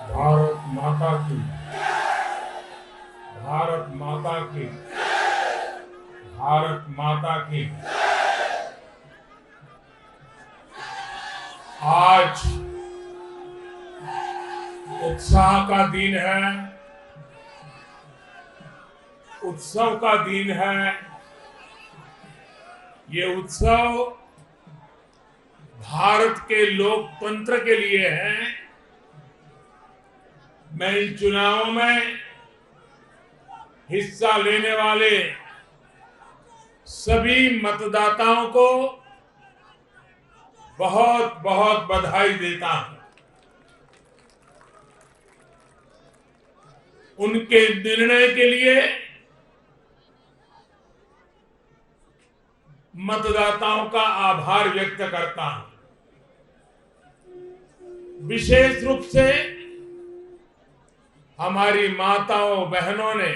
भारत माता की, भारत माता की, भारत माता की। आज उत्साह का दिन है, उत्सव का दिन है। ये उत्सव भारत के लोकतंत्र के लिए है। मैं इन चुनावों में हिस्सा लेने वाले सभी मतदाताओं को बहुत बहुत बधाई देता हूं। उनके निर्णय के लिए मतदाताओं का आभार व्यक्त करता हूं। विशेष रूप से हमारी माताओं बहनों ने,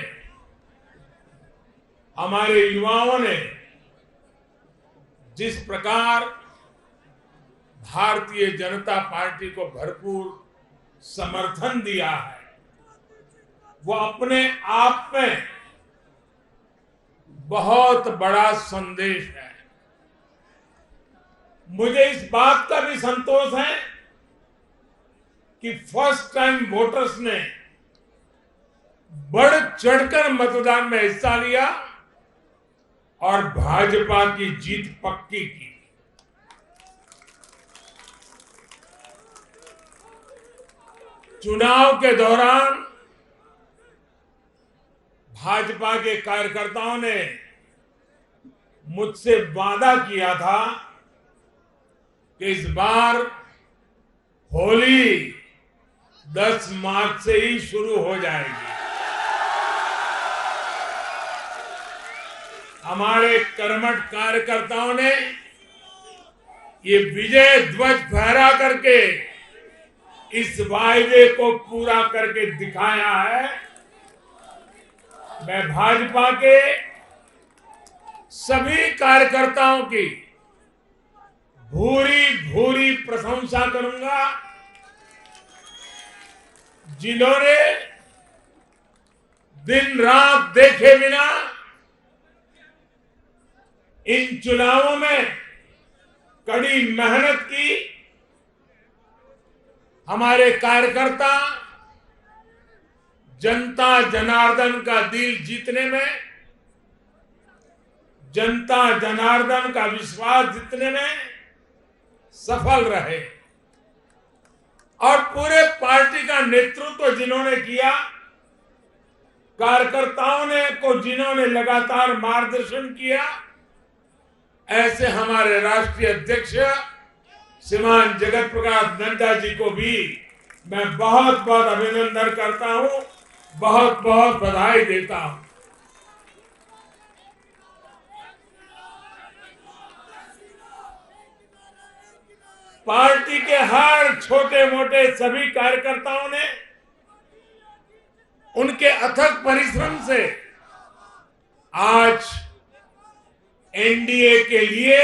हमारे युवाओं ने जिस प्रकार भारतीय जनता पार्टी को भरपूर समर्थन दिया है, वो अपने आप में बहुत बड़ा संदेश है। मुझे इस बात का भी संतोष है कि फर्स्ट टाइम वोटर्स ने बढ़ चढ़कर मतदान में हिस्सा लिया और भाजपा की जीत पक्की की। चुनाव के दौरान भाजपा के कार्यकर्ताओं ने मुझसे वादा किया था कि इस बार होली 10 मार्च से ही शुरू हो जाएगी। हमारे कर्मठ कार्यकर्ताओं ने ये विजय ध्वज फहरा करके इस वायदे को पूरा करके दिखाया है। मैं भाजपा के सभी कार्यकर्ताओं की भूरी भूरी प्रशंसा करूंगा, जिन्होंने दिन रात देखे बिना इन चुनावों में कड़ी मेहनत की। हमारे कार्यकर्ता जनता जनार्दन का दिल जीतने में, जनता जनार्दन का विश्वास जीतने में सफल रहे और पूरे पार्टी का नेतृत्व जिन्होंने किया, कार्यकर्ताओं ने को जिन्होंने लगातार मार्गदर्शन किया, ऐसे हमारे राष्ट्रीय अध्यक्ष श्रीमान जगत प्रकाश नड्डा जी को भी मैं बहुत बहुत अभिनंदन करता हूं, बहुत बहुत बधाई देता हूं। पार्टी के हर छोटे मोटे सभी कार्यकर्ताओं ने उनके अथक परिश्रम से आज एनडीए के लिए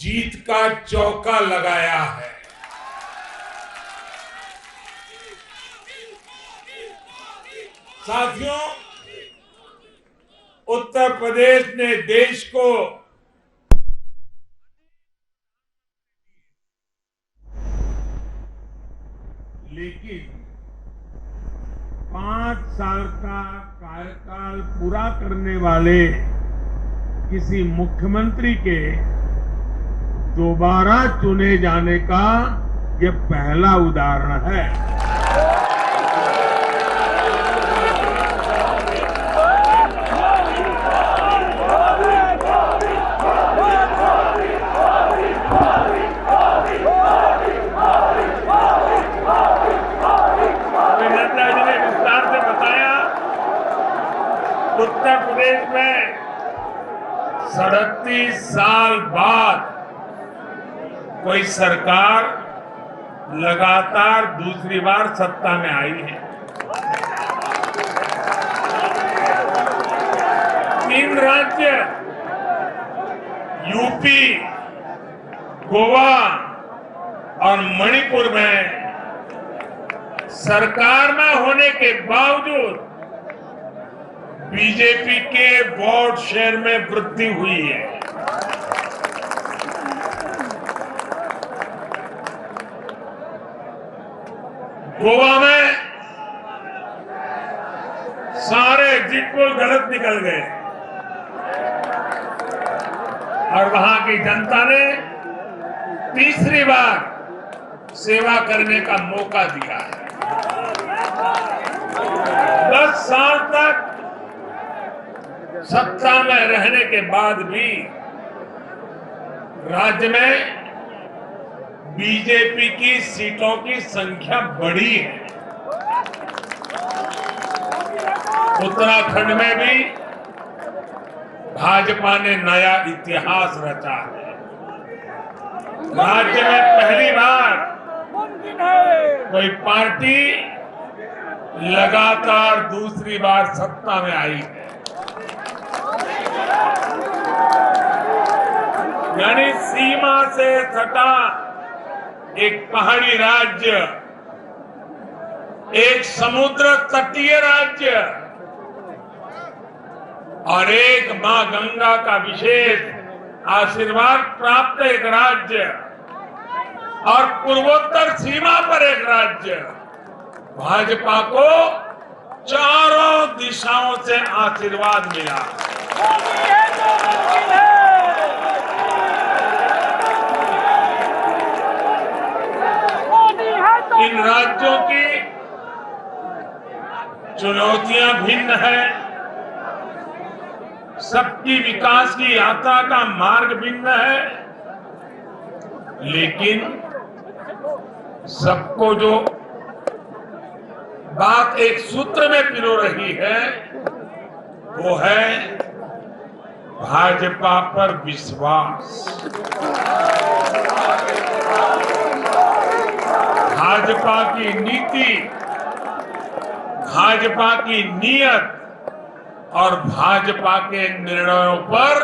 जीत का चौका लगाया है। साथियों, उत्तर प्रदेश ने देश को लेकिन 5 साल का कार्यकाल पूरा करने वाले किसी मुख्यमंत्री के दोबारा चुने जाने का ये पहला उदाहरण है। नड्डा जी ने विस्तार से बताया, उत्तर प्रदेश में 37 साल बाद कोई सरकार लगातार दूसरी बार सत्ता में आई है। 3 राज्य यूपी, गोवा और मणिपुर में सरकार में होने के बावजूद बीजेपी के वोट शेयर में वृद्धि हुई है। गोवा में सारे एग्जिट पोल गलत निकल गए और वहां की जनता ने तीसरी बार सेवा करने का मौका दिया है। 10 साल तक सत्ता में रहने के बाद भी राज्य में बीजेपी की सीटों की संख्या बढ़ी है। उत्तराखंड में भी भाजपा ने नया इतिहास रचा है। राज्य में पहली बार कोई पार्टी लगातार दूसरी बार सत्ता में आई है। यानी सीमा से सटा एक पहाड़ी राज्य, एक समुद्र तटीय राज्य और एक मां गंगा का विशेष आशीर्वाद प्राप्त एक राज्य और पूर्वोत्तर सीमा पर एक राज्य, भाजपा को चारों दिशाओं से आशीर्वाद मिला। इन राज्यों की चुनौतियां भिन्न है, सबकी विकास की यात्रा का मार्ग भिन्न है, लेकिन सबको जो बात एक सूत्र में पिरो रही है वो है भाजपा पर विश्वास। भाजपा की नीति, भाजपा की नीयत और भाजपा के निर्णयों पर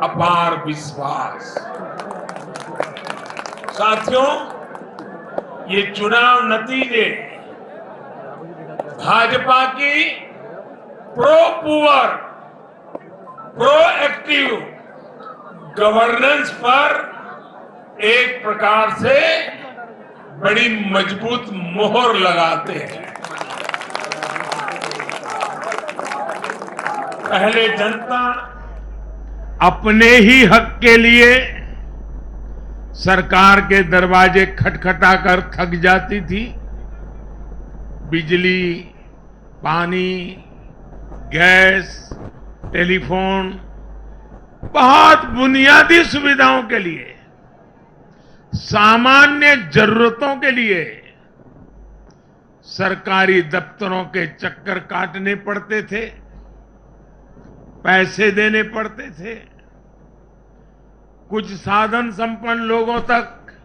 अपार विश्वास। साथियों, ये चुनाव नतीजे भाजपा की pro poor, pro active governance पर एक प्रकार से बड़ी मजबूत मोहर लगाते हैं। पहले जनता अपने ही हक के लिए सरकार के दरवाजे खटखटाकर थक जाती थी। बिजली, पानी, गैस, टेलीफोन, बहुत बुनियादी सुविधाओं के लिए, सामान्य जरूरतों के लिए सरकारी दफ्तरों के चक्कर काटने पड़ते थे, पैसे देने पड़ते थे। कुछ साधन संपन्न लोगों तक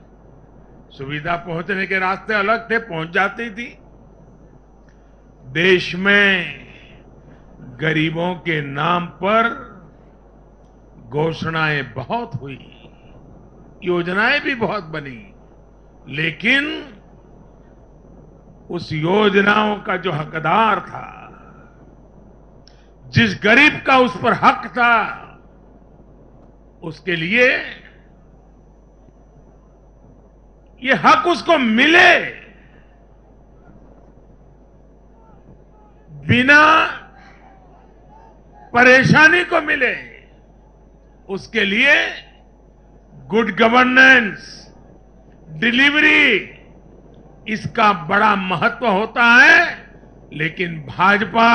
सुविधा पहुंचने के रास्ते अलग थे, पहुंच जाती थी। देश में गरीबों के नाम पर घोषणाएं बहुत हुई, योजनाएं भी बहुत बनी, लेकिन उस योजनाओं का जो हकदार था, जिस गरीब का उस पर हक था, उसके लिए ये हक उसको मिले बिना परेशानी को मिले, उसके लिए गुड गवर्नेंस, डिलीवरी, इसका बड़ा महत्व होता है। लेकिन भाजपा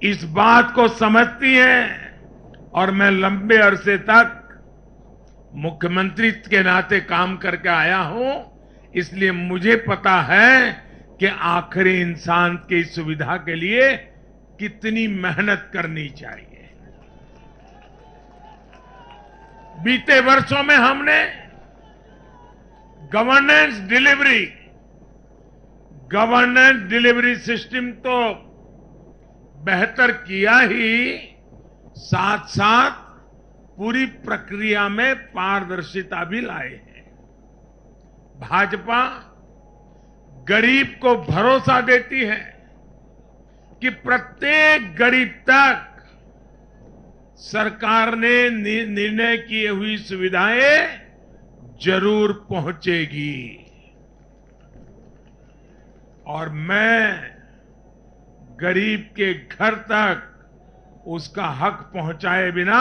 इस बात को समझती है और मैं लंबे अरसे तक मुख्यमंत्री के नाते काम करके आया हूं, इसलिए मुझे पता है कि आखिरी इंसान की सुविधा के लिए कितनी मेहनत करनी चाहिए। बीते वर्षों में हमने गवर्नेंस डिलीवरी सिस्टम तो बेहतर किया ही, साथ साथ पूरी प्रक्रिया में पारदर्शिता भी लाए हैं। भाजपा गरीब को भरोसा देती है कि प्रत्येक गरीब तक सरकार ने निर्णय की हुई सुविधाएं जरूर पहुंचेगी। और मैं गरीब के घर तक उसका हक पहुंचाए बिना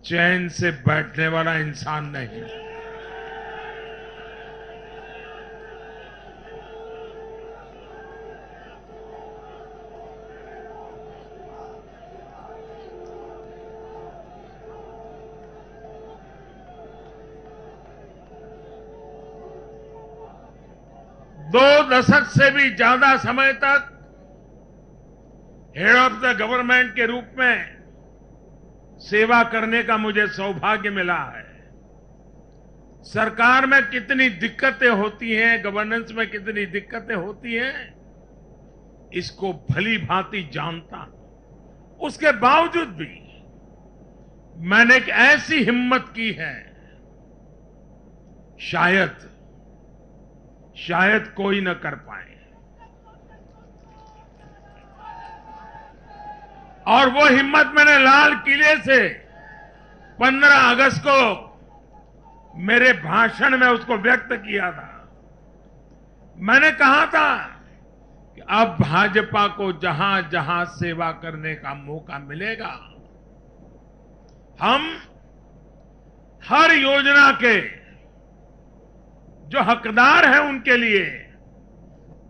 चैन से बैठने वाला इंसान नहीं। दो दशक से भी ज्यादा समय तक हेड ऑफ द गवर्नमेंट के रूप में सेवा करने का मुझे सौभाग्य मिला है। सरकार में कितनी दिक्कतें होती हैं, गवर्नेंस में कितनी दिक्कतें होती हैं, इसको भली भांति जानता हूं। उसके बावजूद भी मैंने एक ऐसी हिम्मत की है, शायद कोई न कर पाए। और वो हिम्मत मैंने लाल किले से 15 अगस्त को मेरे भाषण में उसको व्यक्त किया था। मैंने कहा था कि अब भाजपा को जहां जहां सेवा करने का मौका मिलेगा, हम हर योजना के जो हकदार हैं उनके लिए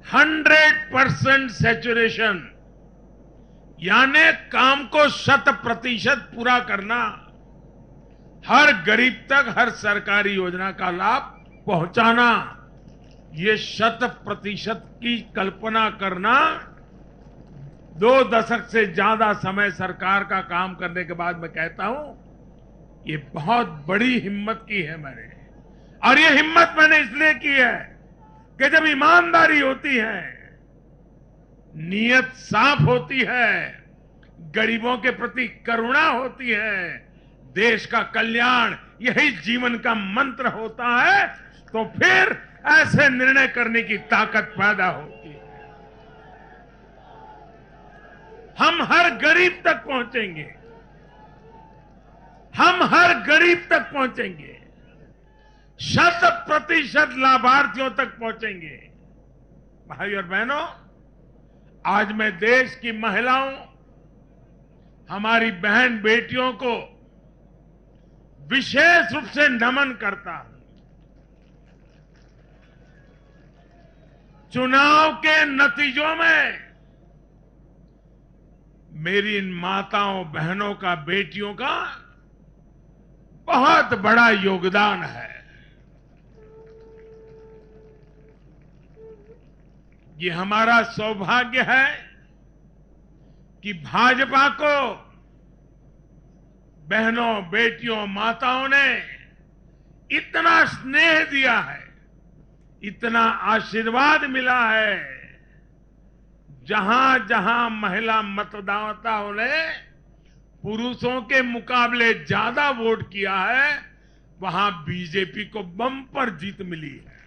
100% सैचुरेशन, यानी काम को 100% पूरा करना, हर गरीब तक हर सरकारी योजना का लाभ पहुंचाना, ये 100% की कल्पना करना 2 दशक से ज्यादा समय सरकार का काम करने के बाद मैं कहता हूं, ये बहुत बड़ी हिम्मत की है मैंने। और ये हिम्मत मैंने इसलिए की है कि जब ईमानदारी होती है, नीयत साफ होती है, गरीबों के प्रति करुणा होती है, देश का कल्याण यही जीवन का मंत्र होता है, तो फिर ऐसे निर्णय करने की ताकत पैदा होती है। हम हर गरीब तक पहुंचेंगे, हम हर गरीब तक पहुंचेंगे, 100% लाभार्थियों तक पहुंचेंगे। भाई और बहनों, आज मैं देश की महिलाओं, हमारी बहन बेटियों को विशेष रूप से नमन करता हूं। चुनाव के नतीजों में मेरी इन माताओं बहनों का, बेटियों का बहुत बड़ा योगदान है। ये हमारा सौभाग्य है कि भाजपा को बहनों, बेटियों, माताओं ने इतना स्नेह दिया है, इतना आशीर्वाद मिला है। जहां जहां महिला मतदाताओं ने पुरुषों के मुकाबले ज्यादा वोट किया है, वहां बीजेपी को बम्पर जीत मिली है।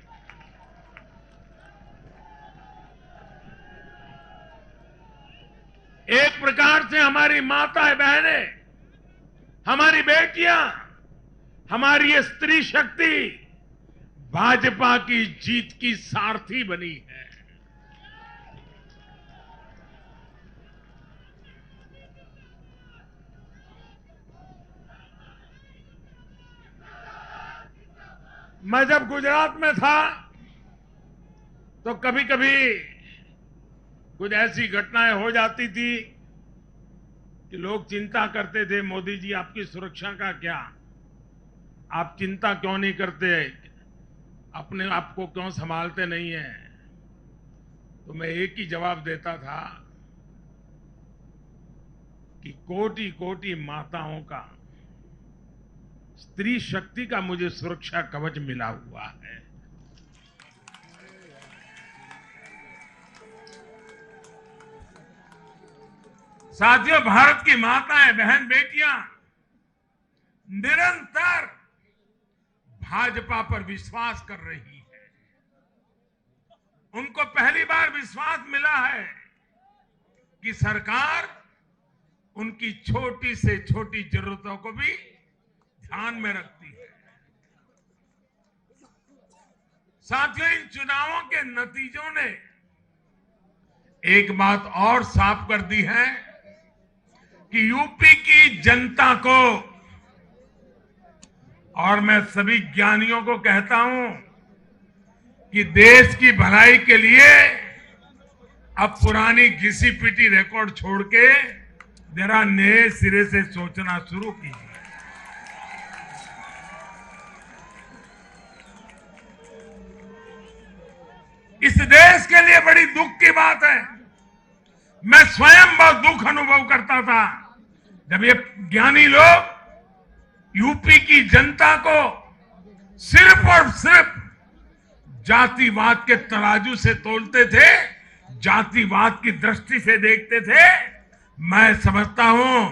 एक प्रकार से हमारी माताएं, बहनें, हमारी बेटियां, हमारी ये स्त्री शक्ति भाजपा की जीत की सारथी बनी है। मैं जब गुजरात में था तो कभी कभी कुछ ऐसी घटनाएं हो जाती थी कि लोग चिंता करते थे, मोदी जी आपकी सुरक्षा का क्या, आप चिंता क्यों नहीं करते, अपने आप को क्यों संभालते नहीं हैं। तो मैं एक ही जवाब देता था कि कोटि कोटि माताओं का, स्त्री शक्ति का मुझे सुरक्षा कवच मिला हुआ है। साथियों, भारत की माताएं, बहन, बेटियां निरंतर भाजपा पर विश्वास कर रही है। उनको पहली बार विश्वास मिला है कि सरकार उनकी छोटी से छोटी जरूरतों को भी ध्यान में रखती है। साथियों, इन चुनावों के नतीजों ने एक बात और साफ कर दी है कि यूपी की जनता को, और मैं सभी ज्ञानियों को कहता हूं कि देश की भलाई के लिए अब पुरानी घिसी पिटी रिकॉर्ड छोड़ के जरा नए सिरे से सोचना शुरू कीजिए। इस देश के लिए बड़ी दुख की बात है। मैं स्वयं बहुत दुख अनुभव करता था जब ये ज्ञानी लोग यूपी की जनता को सिर्फ और सिर्फ जातिवाद के तराजू से तोलते थे, जातिवाद की दृष्टि से देखते थे। मैं समझता हूं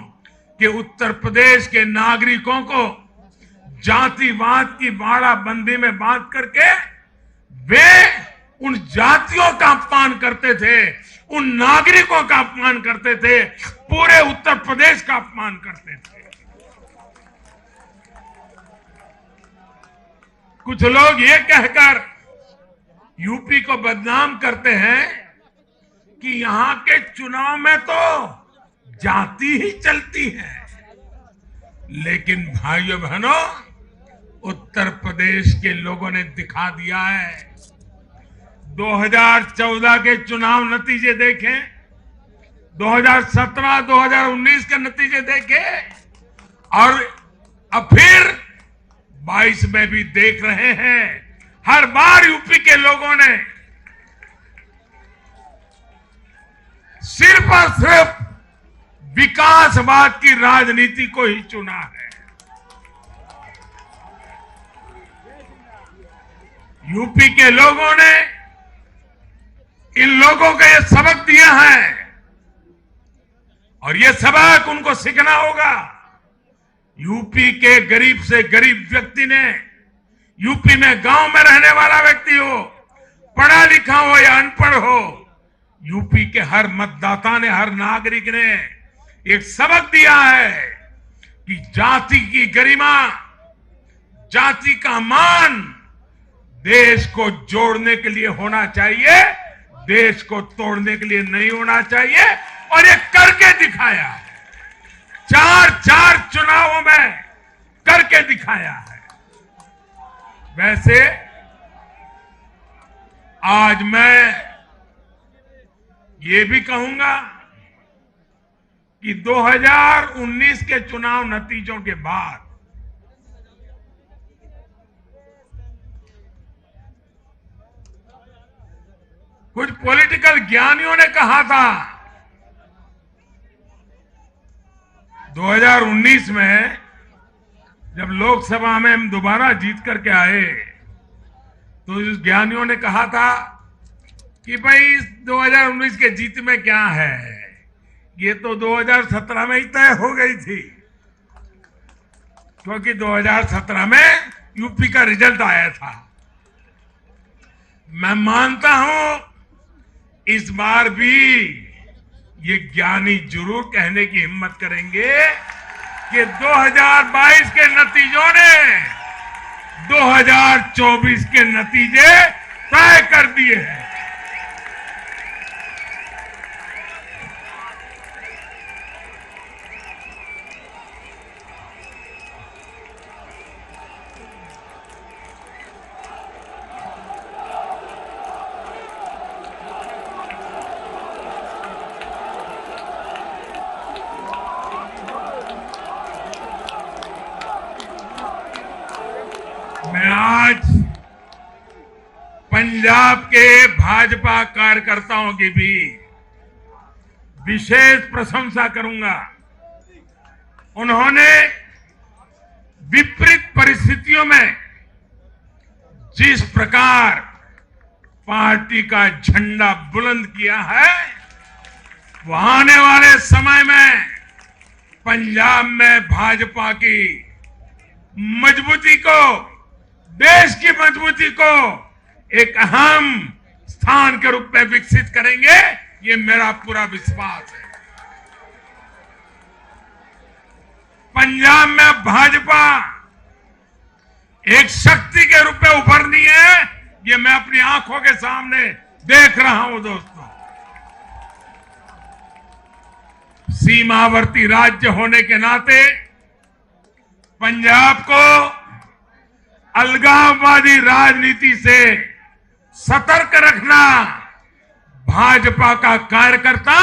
कि उत्तर प्रदेश के नागरिकों को जातिवाद की बाड़ाबंदी में बांध करके वे उन जातियों का अपमान करते थे, उन नागरिकों का अपमान करते थे, पूरे उत्तर प्रदेश का अपमान करते थे। कुछ लोग ये कहकर यूपी को बदनाम करते हैं कि यहां के चुनाव में तो जाति ही चलती है। लेकिन भाइयों बहनों, उत्तर प्रदेश के लोगों ने दिखा दिया है। 2014 के चुनाव नतीजे देखें, 2017, 2019 के नतीजे देखें, और अब फिर 22 में भी देख रहे हैं। हर बार यूपी के लोगों ने सिर्फ और सिर्फ विकासवाद की राजनीति को ही चुना है। यूपी के लोगों ने इन लोगों को यह सबक दिया है और यह सबक उनको सीखना होगा। यूपी के गरीब से गरीब व्यक्ति ने, यूपी में गांव में रहने वाला व्यक्ति हो, पढ़ा लिखा हो या अनपढ़ हो, यूपी के हर मतदाता ने, हर नागरिक ने एक सबक दिया है कि जाति की गरिमा, जाति का मान देश को जोड़ने के लिए होना चाहिए, देश को तोड़ने के लिए नहीं होना चाहिए। और ये करके दिखाया है, 4 चुनावों में करके दिखाया है। वैसे आज मैं ये भी कहूंगा कि 2019 के चुनाव नतीजों के बाद कुछ पॉलिटिकल ज्ञानियों ने कहा था 2019 में जब लोकसभा में हम दोबारा जीत करके आए तो उस ज्ञानियों ने कहा था कि भाई 2019 के जीत में क्या है, ये तो 2017 में ही तय हो गई थी, क्योंकि 2017 में यूपी का रिजल्ट आया था। मैं मानता हूं इस बार भी ये ज्ञानी जरूर कहने की हिम्मत करेंगे कि 2022 के नतीजों ने 2024 के नतीजे तय कर दिए हैं। मैं आज पंजाब के भाजपा कार्यकर्ताओं की भी विशेष प्रशंसा करूंगा। उन्होंने विपरीत परिस्थितियों में जिस प्रकार पार्टी का झंडा बुलंद किया है, वो आने वाले समय में पंजाब में भाजपा की मजबूती को, देश की मजबूती को एक अहम स्थान के रूप में विकसित करेंगे, ये मेरा पूरा विश्वास है। पंजाब में भाजपा एक शक्ति के रूप में उभरनी है, ये मैं अपनी आंखों के सामने देख रहा हूं दोस्तों। सीमावर्ती राज्य होने के नाते पंजाब को अलगाववादी राजनीति से सतर्क रखना भाजपा का कार्यकर्ता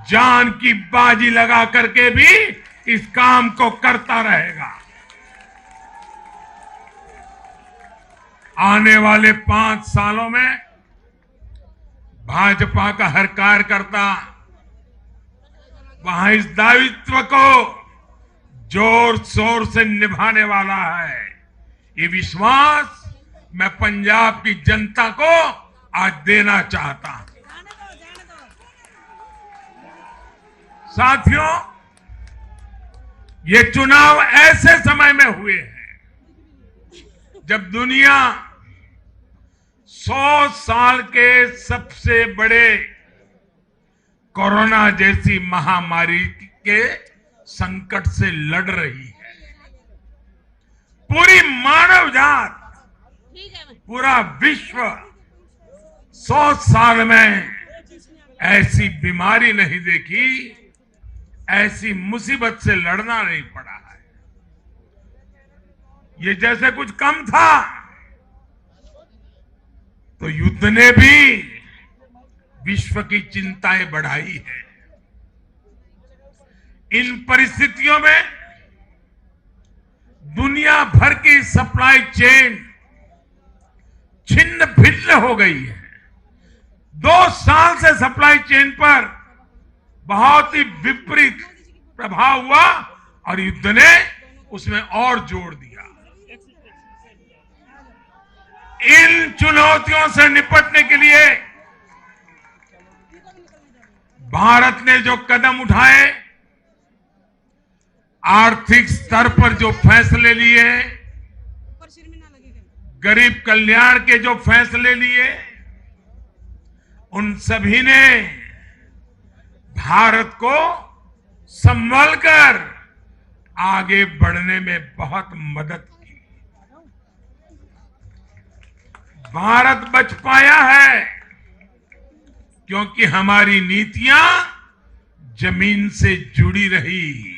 जान की बाजी लगा करके भी इस काम को करता रहेगा। आने वाले 5 सालों में भाजपा का हर कार्यकर्ता वहां इस दायित्व को जोर शोर से निभाने वाला है। ये विश्वास मैं पंजाब की जनता को आज देना चाहता हूं। साथियों, ये चुनाव ऐसे समय में हुए हैं जब दुनिया 100 साल के सबसे बड़े कोरोना जैसी महामारी के संकट से लड़ रही है। पूरी मानव जात, पूरा विश्व 100 साल में ऐसी बीमारी नहीं देखी, ऐसी मुसीबत से लड़ना नहीं पड़ा है। ये जैसे कुछ कम था तो युद्ध ने भी विश्व की चिंताएं बढ़ाई है। इन परिस्थितियों में दुनिया भर की सप्लाई चेन छिन्न भिन्न हो गई है। 2 साल से सप्लाई चेन पर बहुत ही विपरीत प्रभाव हुआ और युद्ध ने उसमें और जोड़ दिया। इन चुनौतियों से निपटने के लिए भारत ने जो कदम उठाए, आर्थिक स्तर पर जो फैसले लिए, गरीब कल्याण के जो फैसले लिए, उन सभी ने भारत को संभल कर आगे बढ़ने में बहुत मदद की। भारत बच पाया है क्योंकि हमारी नीतियां जमीन से जुड़ी रही।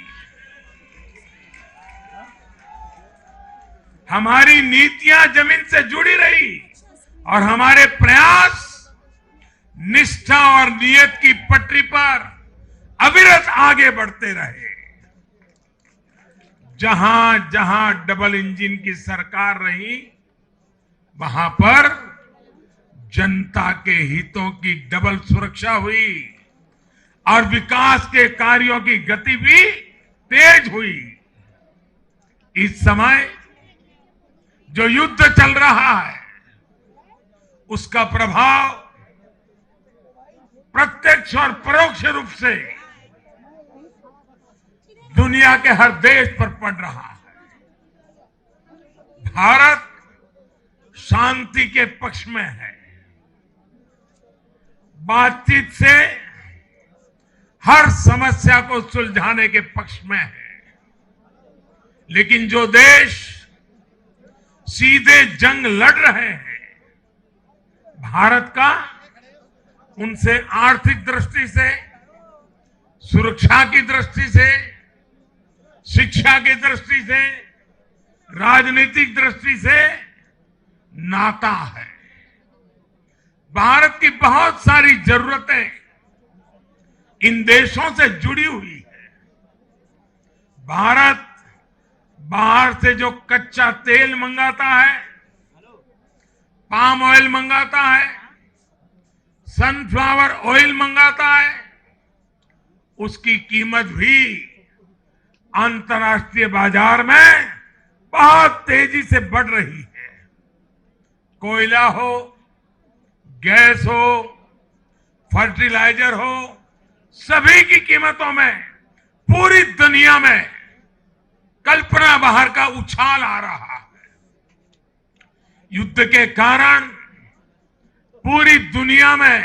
हमारी नीतियां जमीन से जुड़ी रही और हमारे प्रयास निष्ठा और नियत की पटरी पर अविरत आगे बढ़ते रहे। जहां जहां डबल इंजन की सरकार रही, वहां पर जनता के हितों की डबल सुरक्षा हुई और विकास के कार्यों की गति भी तेज हुई। इस समय जो युद्ध चल रहा है, उसका प्रभाव प्रत्यक्ष और परोक्ष रूप से दुनिया के हर देश पर पड़ रहा है। भारत शांति के पक्ष में है, बातचीत से हर समस्या को सुलझाने के पक्ष में है। लेकिन जो देश सीधे जंग लड़ रहे हैं, भारत का उनसे आर्थिक दृष्टि से, सुरक्षा की दृष्टि से, शिक्षा की दृष्टि से, राजनीतिक दृष्टि से नाता है। भारत की बहुत सारी जरूरतें इन देशों से जुड़ी हुई है। भारत बाहर से जो कच्चा तेल मंगाता है, पाम ऑयल मंगाता है, सनफ्लावर ऑयल मंगाता है, उसकी कीमत भी अंतर्राष्ट्रीय बाजार में बहुत तेजी से बढ़ रही है। कोयला हो, गैस हो, फर्टिलाइजर हो, सभी की कीमतों में पूरी दुनिया में कल्पना बाहर का उछाल आ रहा है। युद्ध के कारण पूरी दुनिया में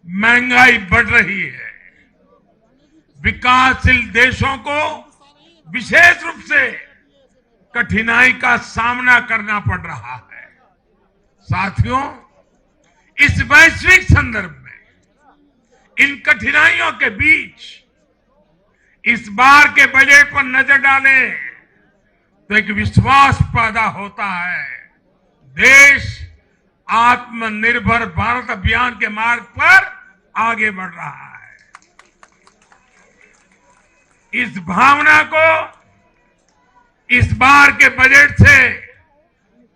महंगाई बढ़ रही है। विकासशील देशों को विशेष रूप से कठिनाई का सामना करना पड़ रहा है। साथियों, इस वैश्विक संदर्भ में इन कठिनाइयों के बीच इस बार के बजट पर नजर डालें तो एक विश्वास पैदा होता है। देश आत्मनिर्भर भारत अभियान के मार्ग पर आगे बढ़ रहा है। इस भावना को इस बार के बजट से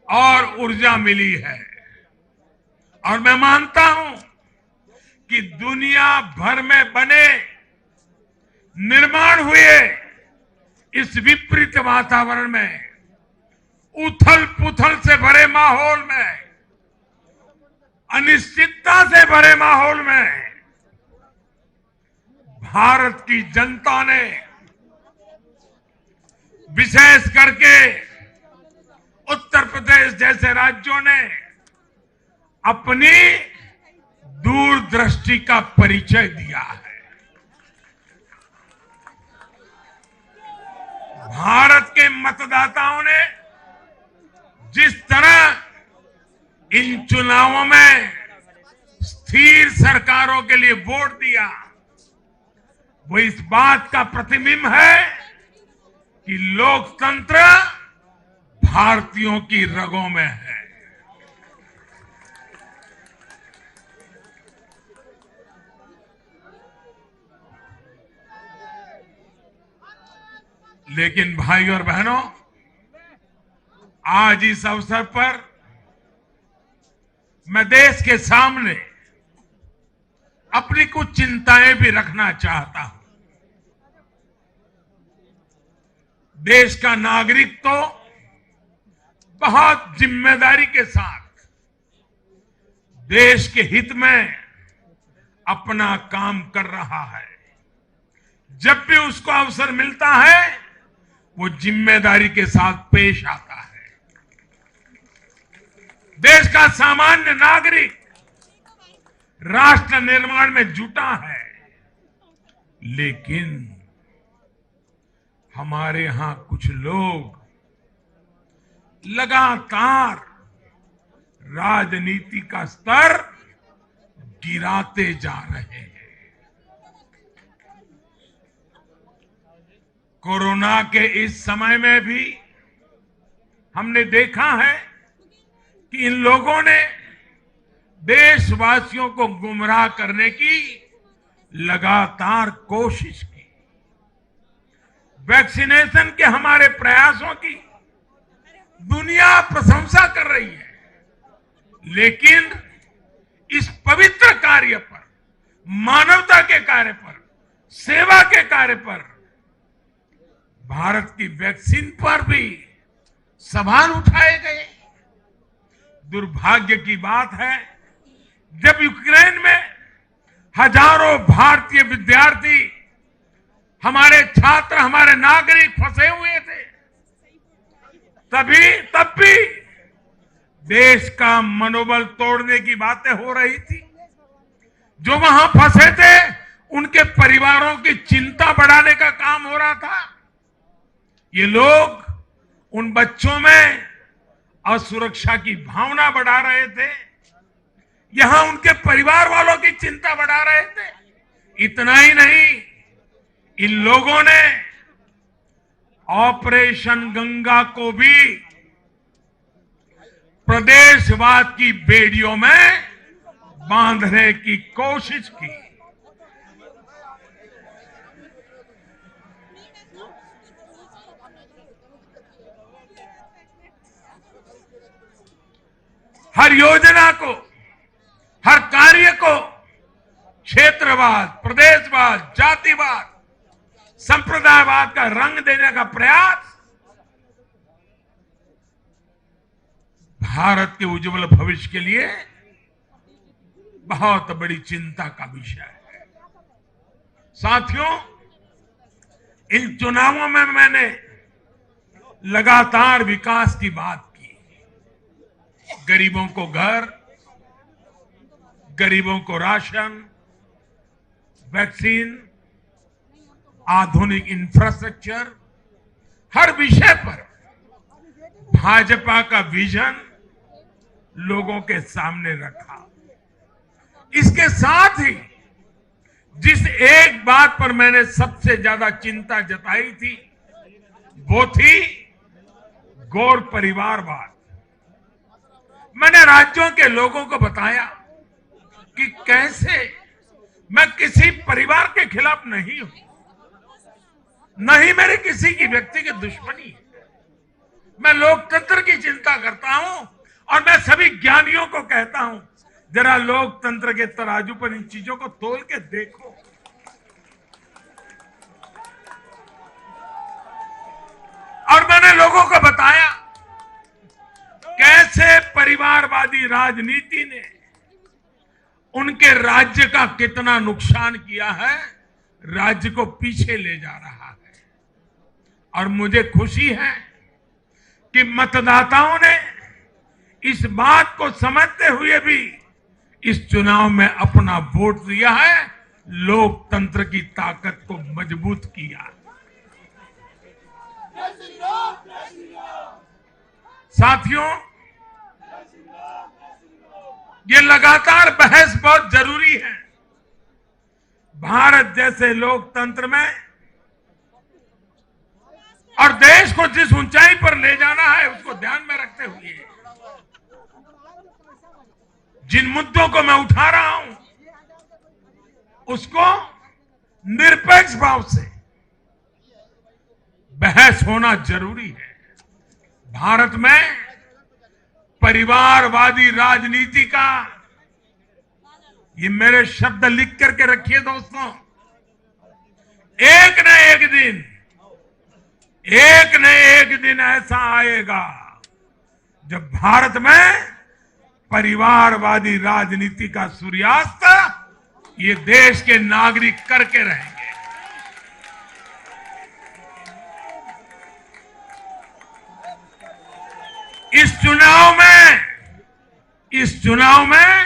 और ऊर्जा मिली है और मैं मानता हूं कि दुनिया भर में बने निर्माण हुए इस विपरीत वातावरण में, उथल पुथल से भरे माहौल में, अनिश्चितता से भरे माहौल में भारत की जनता ने, विशेष करके उत्तर प्रदेश जैसे राज्यों ने अपनी दूरदृष्टि का परिचय दिया है। भारत के मतदाताओं ने जिस तरह इन चुनावों में स्थिर सरकारों के लिए वोट दिया, वो इस बात का प्रतिबिंब है कि लोकतंत्र भारतीयों की रगों में है। लेकिन भाई और बहनों, आज इस अवसर पर मैं देश के सामने अपनी कुछ चिंताएं भी रखना चाहता हूं। देश का नागरिक तो बहुत जिम्मेदारी के साथ देश के हित में अपना काम कर रहा है। जब भी उसको अवसर मिलता है वो जिम्मेदारी के साथ पेश आता है। देश का सामान्य नागरिक राष्ट्र निर्माण में जुटा है, लेकिन हमारे यहां कुछ लोग लगातार राजनीति का स्तर गिराते जा रहे हैं। कोरोना के इस समय में भी हमने देखा है कि इन लोगों ने देशवासियों को गुमराह करने की लगातार कोशिश की। वैक्सीनेशन के हमारे प्रयासों की दुनिया प्रशंसा कर रही है, लेकिन इस पवित्र कार्य पर, मानवता के कार्य पर, सेवा के कार्य पर, भारत की वैक्सीन पर भी सवाल उठाए गए। दुर्भाग्य की बात है, जब यूक्रेन में हजारों भारतीय विद्यार्थी, हमारे छात्र, हमारे नागरिक फंसे हुए थे, तब भी देश का मनोबल तोड़ने की बातें हो रही थी। जो वहां फंसे थे उनके परिवारों की चिंता बढ़ाने का काम हो रहा था। ये लोग उन बच्चों में असुरक्षा की भावना बढ़ा रहे थे, यहां उनके परिवार वालों की चिंता बढ़ा रहे थे। इतना ही नहीं, इन लोगों ने ऑपरेशन गंगा को भी प्रदेशवाद की बेड़ियों में बांधने की कोशिश की। हर योजना को, हर कार्य को क्षेत्रवाद, प्रदेशवाद, जातिवाद, संप्रदायवाद का रंग देने का प्रयास भारत के उज्जवल भविष्य के लिए बहुत बड़ी चिंता का विषय है। साथियों, इन चुनावों में मैंने लगातार विकास की बात की। गरीबों को घर, गरीबों को राशन, वैक्सीन, आधुनिक इंफ्रास्ट्रक्चर, हर विषय पर भाजपा का विजन लोगों के सामने रखा। इसके साथ ही जिस एक बात पर मैंने सबसे ज्यादा चिंता जताई थी वो थी गौर परिवारवाद। मैंने राज्यों के लोगों को बताया कि कैसे मैं किसी परिवार के खिलाफ नहीं हूं, न ही मेरे किसी की व्यक्तिगत दुश्मनी है। मैं लोकतंत्र की चिंता करता हूं और मैं सभी ज्ञानियों को कहता हूं, जरा लोकतंत्र के तराजू पर इन चीजों को तोल के देखो। और मैंने लोगों को बताया कैसे परिवारवादी राजनीति ने उनके राज्य का कितना नुकसान किया है, राज्य को पीछे ले जा रहा है। और मुझे खुशी है कि मतदाताओं ने इस बात को समझते हुए भी इस चुनाव में अपना वोट दिया है, लोकतंत्र की ताकत को मजबूत किया। साथियों, ये लगातार बहस बहुत जरूरी है। भारत जैसे लोकतंत्र में और देश को जिस ऊंचाई पर ले जाना है उसको ध्यान में रखते हुए जिन मुद्दों को मैं उठा रहा हूं उसको निरपेक्ष भाव से बहस होना जरूरी है। भारत में परिवारवादी राजनीति का, ये मेरे शब्द लिख करके रखिए दोस्तों, एक न एक दिन ऐसा आएगा जब भारत में परिवारवादी राजनीति का सूर्यास्त ये देश के नागरिक करके रहेंगे। इस चुनाव में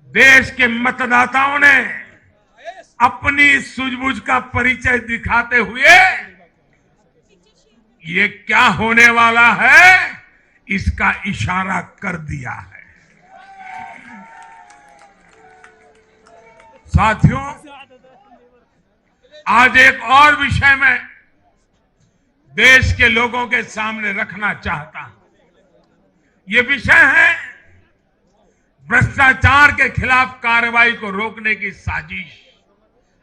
देश के मतदाताओं ने अपनी सूझबूझ का परिचय दिखाते हुए ये क्या होने वाला है इसका इशारा कर दिया है। साथियों, आज एक और विषय में देश के लोगों के सामने रखना चाहता हूं। ये विषय है भ्रष्टाचार के खिलाफ कार्रवाई को रोकने की साजिश।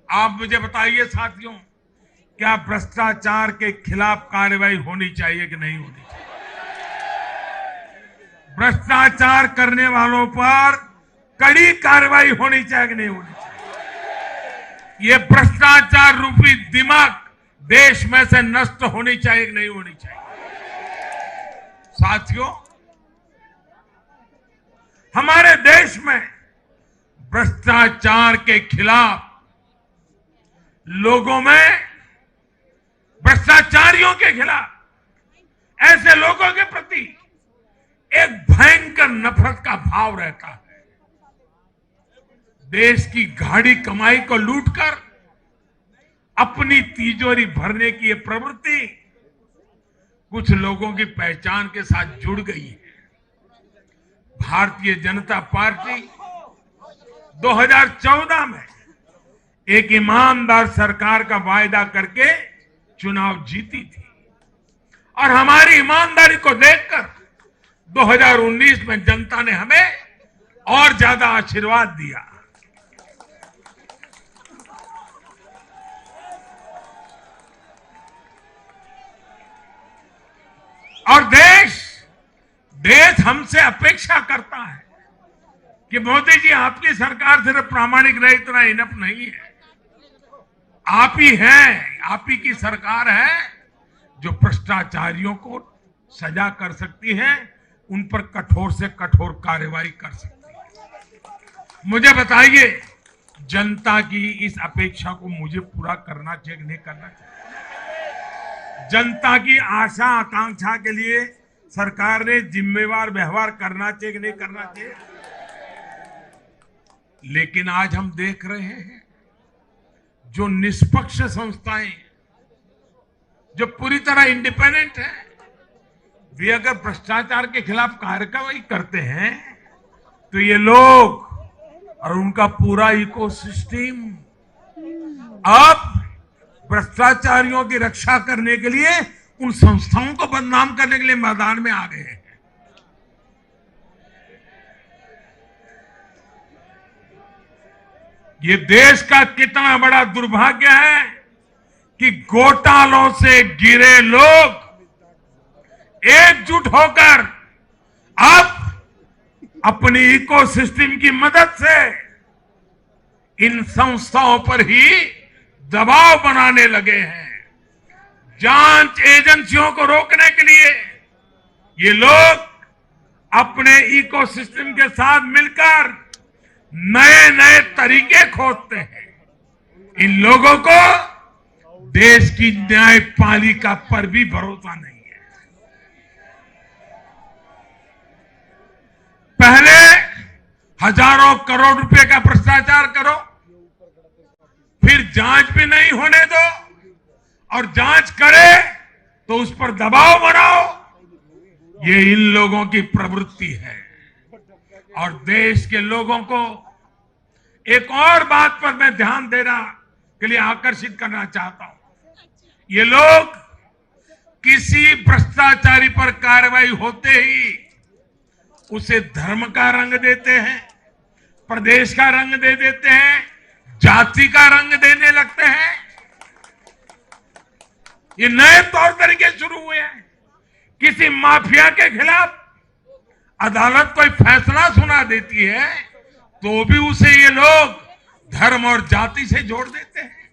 आप मुझे बताइए साथियों, क्या भ्रष्टाचार के खिलाफ कार्रवाई होनी चाहिए कि नहीं होनी चाहिए? भ्रष्टाचार करने वालों पर कड़ी कार्रवाई होनी चाहिए कि नहीं होनी चाहिए? ये भ्रष्टाचार रूपी दिमाग देश में से नष्ट होनी चाहिए कि नहीं होनी चाहिए? साथियों, हमारे देश में भ्रष्टाचार के खिलाफ लोगों में, भ्रष्टाचारियों के खिलाफ, ऐसे लोगों के प्रति एक भयंकर नफरत का भाव रहता है। देश की गाढ़ी कमाई को लूटकर अपनी तिजोरी भरने की ये प्रवृत्ति कुछ लोगों की पहचान के साथ जुड़ गई है। भारतीय जनता पार्टी 2014 में एक ईमानदार सरकार का वायदा करके चुनाव जीती थी और हमारी ईमानदारी को देखकर 2019 में जनता ने हमें और ज्यादा आशीर्वाद दिया। और देश हमसे अपेक्षा करता है कि मोदी जी, आपकी सरकार सिर्फ प्रामाणिक रहे इतना इनफ नहीं है। आप ही हैं, आप ही की सरकार है जो भ्रष्टाचारियों को सजा कर सकती है, उन पर कठोर से कठोर कार्रवाई कर सकती है। मुझे बताइए, जनता की इस अपेक्षा को मुझे पूरा करना चाहिए कि नहीं करना चाहिए? जनता की आशा आकांक्षा के लिए सरकार ने जिम्मेवार व्यवहार करना चाहिए कि नहीं करना चाहिए? लेकिन आज हम देख रहे हैं जो निष्पक्ष संस्थाएं, जो पूरी तरह इंडिपेंडेंट है, वे अगर भ्रष्टाचार के खिलाफ कार्रवाई करते हैं तो ये लोग और उनका पूरा इकोसिस्टम अब भ्रष्टाचारियों की रक्षा करने के लिए उन संस्थाओं को बदनाम करने के लिए मैदान में आ गए हैं। ये देश का कितना बड़ा दुर्भाग्य है कि घोटालों से घिरे लोग एकजुट होकर अब अपनी इकोसिस्टम की मदद से इन संस्थाओं पर ही दबाव बनाने लगे हैं। जांच एजेंसियों को रोकने के लिए ये लोग अपने इकोसिस्टम के साथ मिलकर नए नए तरीके खोजते हैं। इन लोगों को देश की न्यायपालिका पर भी भरोसा नहीं है। पहले हजारों करोड़ रुपए का भ्रष्टाचार करो, फिर जांच भी नहीं होने दो, और जांच करे तो उस पर दबाव बनाओ। ये इन लोगों की प्रवृत्ति है। और देश के लोगों को एक और बात पर मैं ध्यान देना के लिए आकर्षित करना चाहता हूं। ये लोग किसी भ्रष्टाचारी पर कार्रवाई होते ही उसे धर्म का रंग देते हैं, प्रदेश का रंग दे देते हैं, जाति का रंग देने लगते हैं। ये नए तौर तरीके शुरू हुए हैं। किसी माफिया के खिलाफ अदालत कोई फैसला सुना देती है तो भी उसे ये लोग धर्म और जाति से जोड़ देते हैं।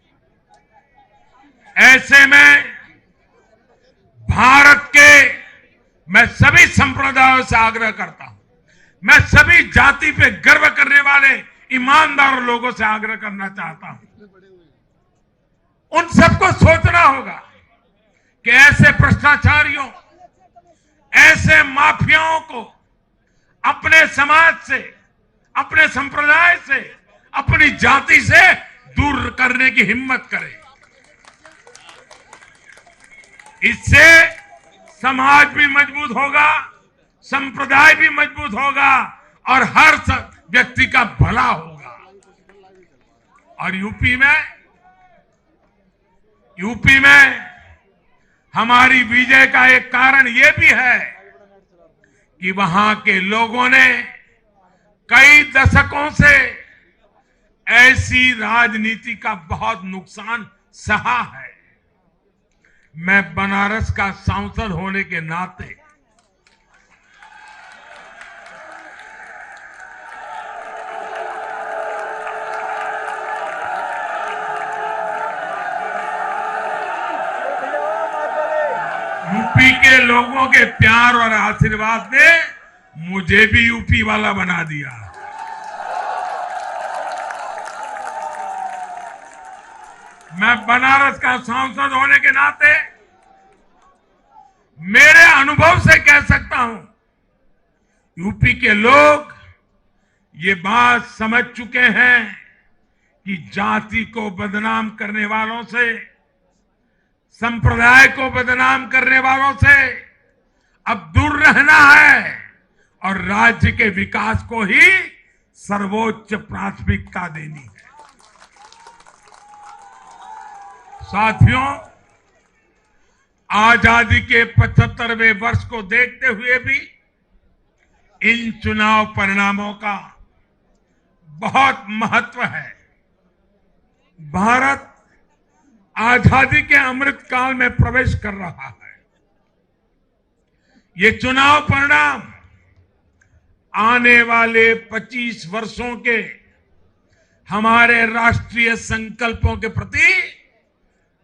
ऐसे में भारत के मैं सभी संप्रदायों से आग्रह करता हूं, मैं सभी जाति पे गर्व करने वाले ईमानदार लोगों से आग्रह करना चाहता हूं, उन सबको सोचना होगा कि ऐसे भ्रष्टाचारियों, ऐसे माफियाओं को अपने समाज से, अपने संप्रदाय से, अपनी जाति से दूर करने की हिम्मत करें। इससे समाज भी मजबूत होगा, संप्रदाय भी मजबूत होगा और हर व्यक्ति का भला होगा। और यूपी में हमारी विजय का एक कारण यह भी है कि वहां के लोगों ने कई दशकों से ऐसी राजनीति का बहुत नुकसान सहा है। मैं बनारस का सांसद होने के नाते यूपी के लोगों के प्यार और आशीर्वाद ने मुझे भी यूपी वाला बना दिया। मैं बनारस का सांसद होने के नाते मेरे अनुभव से कह सकता हूं, यूपी के लोग ये बात समझ चुके हैं कि जाति को बदनाम करने वालों से, संप्रदाय को बदनाम करने वालों से अब दूर रहना है और राज्य के विकास को ही सर्वोच्च प्राथमिकता देनी है। साथियों, आजादी के 75वें वर्ष को देखते हुए भी इन चुनाव परिणामों का बहुत महत्व है। भारत आजादी के अमृत काल में प्रवेश कर रहा है। ये चुनाव परिणाम आने वाले 25 वर्षों के हमारे राष्ट्रीय संकल्पों के प्रति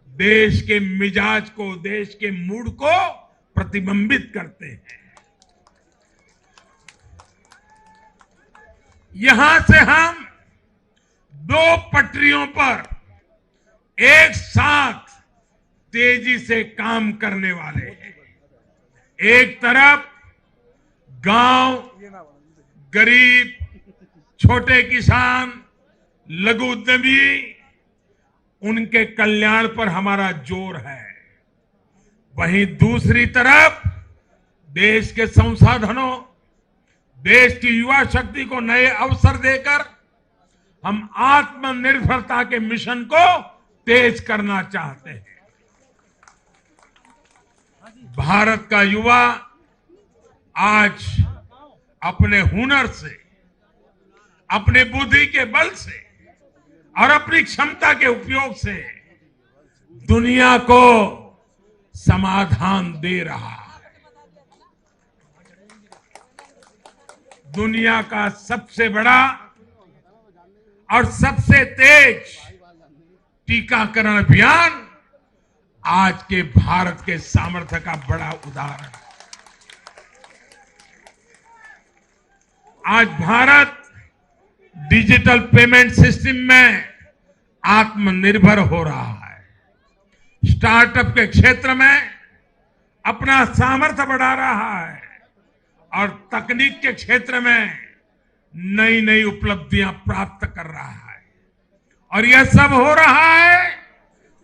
देश के मिजाज को, देश के मूड को प्रतिबिंबित करते हैं। यहां से हम दो पटरियों पर एक साथ तेजी से काम करने वाले हैं। एक तरफ गांव, गरीब, छोटे किसान, लघु उद्यमी, उनके कल्याण पर हमारा जोर है। वहीं दूसरी तरफ देश के संसाधनों, देश की युवा शक्ति को नए अवसर देकर हम आत्मनिर्भरता के मिशन को तेज करना चाहते हैं। भारत का युवा आज अपने हुनर से, अपने बुद्धि के बल से और अपनी क्षमता के उपयोग से दुनिया को समाधान दे रहा है। दुनिया का सबसे बड़ा और सबसे तेज टीकाकरण अभियान आज के भारत के सामर्थ्य का बड़ा उदाहरण है। आज भारत डिजिटल पेमेंट सिस्टम में आत्मनिर्भर हो रहा है। स्टार्टअप के क्षेत्र में अपना सामर्थ्य बढ़ा रहा है और तकनीक के क्षेत्र में नई नई उपलब्धियां प्राप्त कर रहा है। और यह सब हो रहा है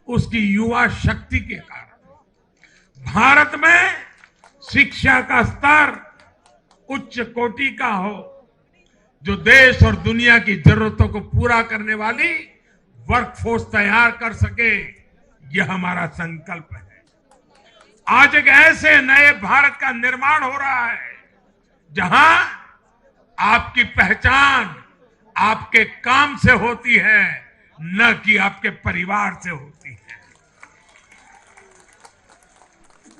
उसकी युवा शक्ति के कारण। भारत में शिक्षा का स्तर उच्च कोटि का हो, जो देश और दुनिया की जरूरतों को पूरा करने वाली वर्कफोर्स तैयार कर सके, यह हमारा संकल्प है। आज एक ऐसे नए भारत का निर्माण हो रहा है जहां आपकी पहचान आपके काम से होती है, न कि आपके परिवार से होती है।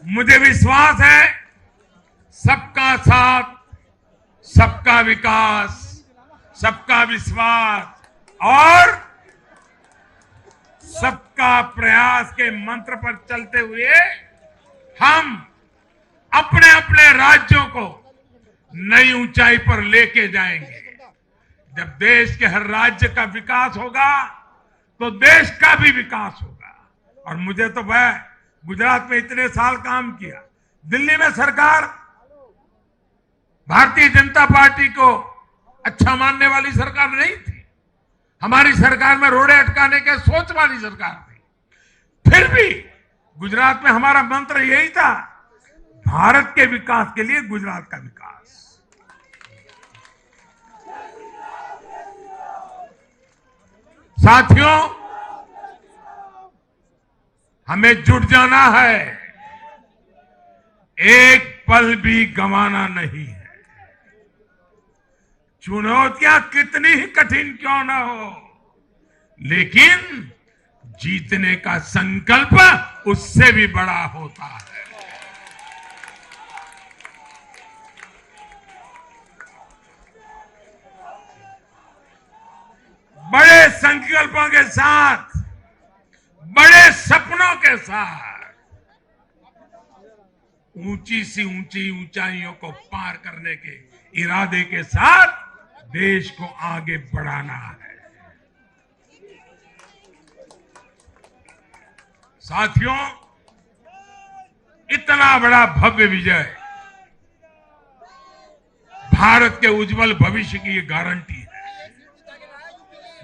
मुझे विश्वास है सबका साथ, सबका विकास, सबका विश्वास और सबका प्रयास के मंत्र पर चलते हुए हम अपने अपने राज्यों को नई ऊंचाई पर लेके जाएंगे। जब देश के हर राज्य का विकास होगा तो देश का भी विकास होगा। और मुझे तो वह गुजरात में इतने साल काम किया, दिल्ली में सरकार भारतीय जनता पार्टी को अच्छा मानने वाली सरकार नहीं थी। हमारी सरकार में रोड़े अटकाने के सोच वाली सरकार थी। फिर भी गुजरात में हमारा मंत्र यही था, भारत के विकास के लिए गुजरात का विकास। साथियों, हमें जुट जाना है, एक पल भी गंवाना नहीं है। चुनौतियां कितनी ही कठिन क्यों ना हो, लेकिन जीतने का संकल्प उससे भी बड़ा होता है। बड़े संकल्पों के साथ, बड़े सपनों के साथ ऊंची सी ऊंची ऊंचाइयों को पार करने के इरादे के साथ देश को आगे बढ़ाना है। साथियों, इतना बड़ा भव्य विजय भारत के उज्जवल भविष्य की गारंटी है।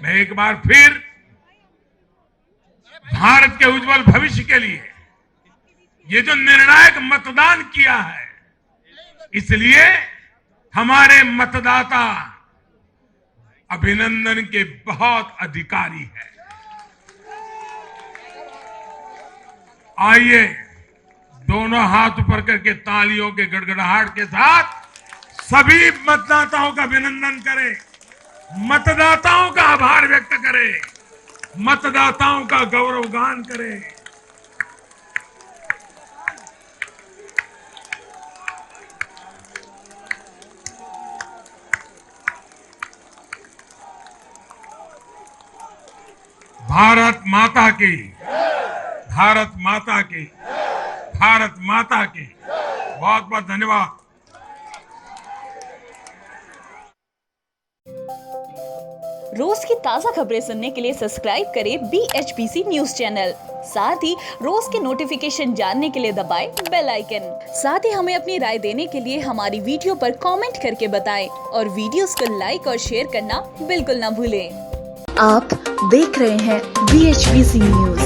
मैं एक बार फिर भारत के उज्जवल भविष्य के लिए ये जो निर्णायक मतदान किया है, इसलिए हमारे मतदाता अभिनंदन के बहुत अधिकारी हैं। आइए दोनों हाथ ऊपर करके तालियों के गड़गड़ाहट के साथ सभी मतदाताओं का अभिनंदन करें, मतदाताओं का आभार व्यक्त करें, मतदाताओं का गौरवगान करें। भारत माता की, भारत माता की, भारत माता की। बहुत बहुत धन्यवाद। रोज की ताजा खबरें सुनने के लिए सब्सक्राइब करें BHPC न्यूज चैनल। साथ ही रोज के नोटिफिकेशन जानने के लिए दबाएं बेल आइकन। साथ ही हमें अपनी राय देने के लिए हमारी वीडियो पर कमेंट करके बताएं और वीडियोस को लाइक और शेयर करना बिल्कुल ना भूलें। आप देख रहे हैं BHBC न्यूज।